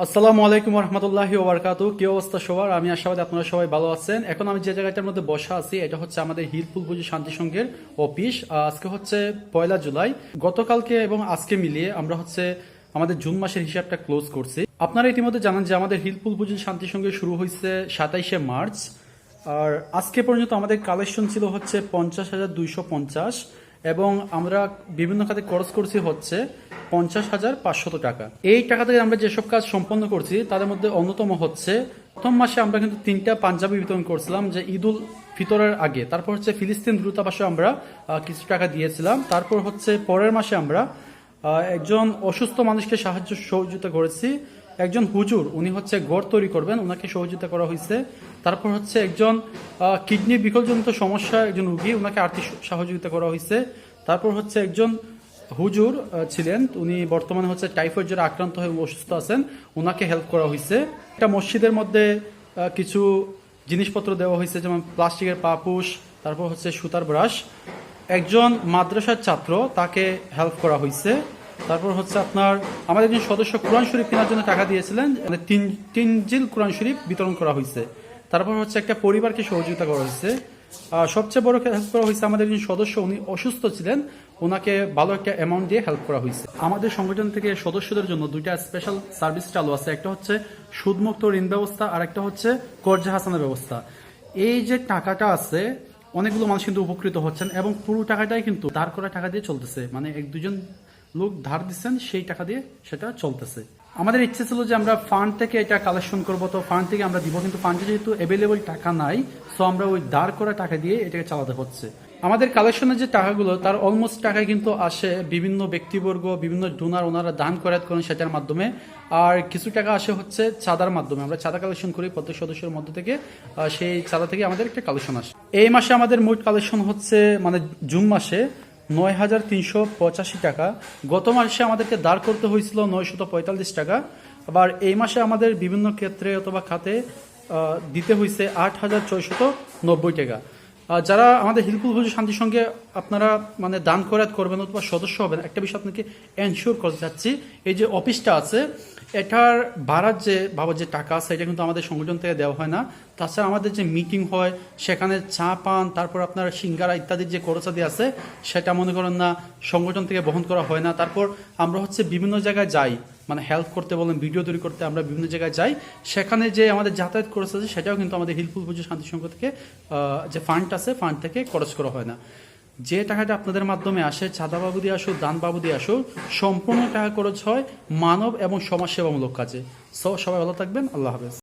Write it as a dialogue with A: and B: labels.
A: আসসালামু আলাইকুম রহমতুল্লাহি ওবরকাতু। কি অবস্থা সবার? আমি আশাবাদী আপনারা সবাই ভালো আছেন। এখন আমি যে জায়গাটার মধ্যে বসা আছি এটা হচ্ছে আমাদের হিলফুল পুজো শান্তি সংঘের অফিস। আজকে হচ্ছে 1 জুলাই। গতকালকে এবং আজকে মিলিয়ে আমরা হচ্ছে আমাদের জুন মাসের হিসাবটা ক্লোজ করছি। আপনারা ইতিমধ্যে জানেন যে আমাদের হিলফুল পুজো শান্তি সংঘে শুরু হয়েছে 27শে মার্চ, আর আজকে পর্যন্ত আমাদের কালেকশন ছিল হচ্ছে 50,250 এবং আমরা বিভিন্ন খাতে খরচ করছি হচ্ছে 50,500 টাকা। এই টাকা থেকে আমরা যেসব কাজ সম্পন্ন করছি তাদের মধ্যে অন্যতম হচ্ছে প্রথম মাসে আমরা কিন্তু 3টা পাঞ্জাবি বিতরণ করছিলাম যে ঈদ উল ফিতরের আগে। তারপর হচ্ছে ফিলিস্তিন দূতাবাসে আমরা কিছু টাকা দিয়েছিলাম। তারপর হচ্ছে পরের মাসে আমরা একজন অসুস্থ মানুষকে সাহায্য সহযোগিতা করেছি। একজন হুজুর, উনি হচ্ছে ঘর তৈরি করবেন, ওনাকে সহযোগিতা করা হয়েছে। তারপর হচ্ছে একজন কিডনি বিকলজনিত সমস্যা একজন রুগী, ওনাকে আর্থিক সহযোগিতা করা হয়েছে। তারপর হচ্ছে একজন হুজুর ছিলেন, উনি বর্তমানে হচ্ছে টাইফয়েড জ্বরে আক্রান্ত হয়ে অসুস্থ আছেন, ওনাকে হেল্প করা হয়েছে। একটা মসজিদের মধ্যে কিছু জিনিসপত্র দেওয়া হয়েছে, যেমন প্লাস্টিকের পাপুস, তারপর হচ্ছে সুতার ব্রাশ। একজন মাদ্রাসার ছাত্র, তাকে হেল্প করা হয়েছে। তারপর হচ্ছে আপনার আমাদের একজন সদস্য কোরআন শরীফ কেনার জন্য টাকা দিয়েছিলেন, মানে তিন জিল কোরআন শরীফ বিতরণ করা হয়েছে। তারপর হচ্ছে একটা পরিবারকে সহযোগিতা করা হয়েছে। সবচেয়ে বড় হেল্প করা হয়েছে আমাদের একজন সদস্য, উনি অসুস্থ ছিলেন, ওনাকে ভালো একটা অ্যামাউন্ট দিয়ে হেল্প করা হয়েছে। আমাদের সংগঠন থেকে সদস্যদের জন্য দুইটা স্পেশাল সার্ভিস চালু আছে, একটা হচ্ছে সুদমুক্ত ঋণ ব্যবস্থা আর একটা হচ্ছে কর্জা হাসানা ব্যবস্থা। এই যে টাকাটা আছে, অনেকগুলো মানুষ কিন্তু উপকৃত হচ্ছেন এবং পুরো টাকাটাই কিন্তু ধার করা টাকা দিয়ে চলতেছে, মানে এক দুজন লোক ধার দিচ্ছেন, সেই টাকা দিয়ে সেটা চলতেছে। আমাদের ইচ্ছে ছিল যে আমরা ফান্ড থেকে এটা কালেকশন করবো, তো ফান্ড থেকে আমরা দিব, কিন্তু ফান্ডে যেহেতু অ্যাভেলেবল টাকা নাই, সো আমরা ওই ধার করা টাকা দিয়ে এটাকে চালাতে হচ্ছে। আমাদের কালেকশনের যে টাকাগুলো তার অলমোস্ট টাকায় কিন্তু আসে বিভিন্ন ব্যক্তিবর্গ, বিভিন্ন ডোনার, ওনারা দান করাত করেন সেটার মাধ্যমে, আর কিছু টাকা আসে হচ্ছে চাঁদার মাধ্যমে। আমরা চাঁদা কালেকশন করি প্রত্যেক সদস্যের মধ্যে থেকে, সেই চাঁদা থেকে আমাদের একটা কালেকশন আসে। এই মাসে আমাদের মোট কালেকশন হচ্ছে, মানে জুন মাসে 9,385 টাকা। গত মাসে আমাদেরকে দাঁড় করতে হয়েছিল 945 টাকা। আবার এই মাসে আমাদের বিভিন্ন ক্ষেত্রে অথবা খাতে দিতে হয়েছে 8,690 টাকা। যারা আমাদের হিলফুল পুজো শান্তি সঙ্গে আপনারা মানে দান করাত করবেন অথবা সদস্য হবেন, একটা বিষয় আপনাকে এনশিওর করতে চাচ্ছি, এই যে অফিসটা আছে এটার ভাড়ার যে যে টাকা আছে এটা কিন্তু আমাদের সংগঠন থেকে দেওয়া হয় না। তাছাড়া আমাদের যে মিটিং হয় সেখানে চা পান, তারপর আপনার সিঙ্গারা ইত্যাদির যে খরচাদি আছে সেটা মনে করেন না সংগঠন থেকে বহন করা হয় না। তারপর আমরা হচ্ছে বিভিন্ন জায়গায় যাই, মানে হেল্প করতে বলেন, ভিডিও তৈরি করতে আমরা বিভিন্ন জায়গায় যাই, সেখানে যে আমাদের যাতায়াত খরচ আছে সেটাও কিন্তু আমাদের হিলফুল পুজো শান্তি সংঘ থেকে যে ফান্ড আছে ফান্ড থেকে খরচ করা হয় না। যে টাকাটা আপনাদের মাধ্যমে আসে, চাঁদা বাবু দিয়ে আসুক, দান বাবু দিয়ে আসুক, সম্পূর্ণ টাকা খরচ হয় মানব এবং সমাজসেবামূলক কাজে। সবাই ভালো থাকবেন, আল্লাহ হাফেজ।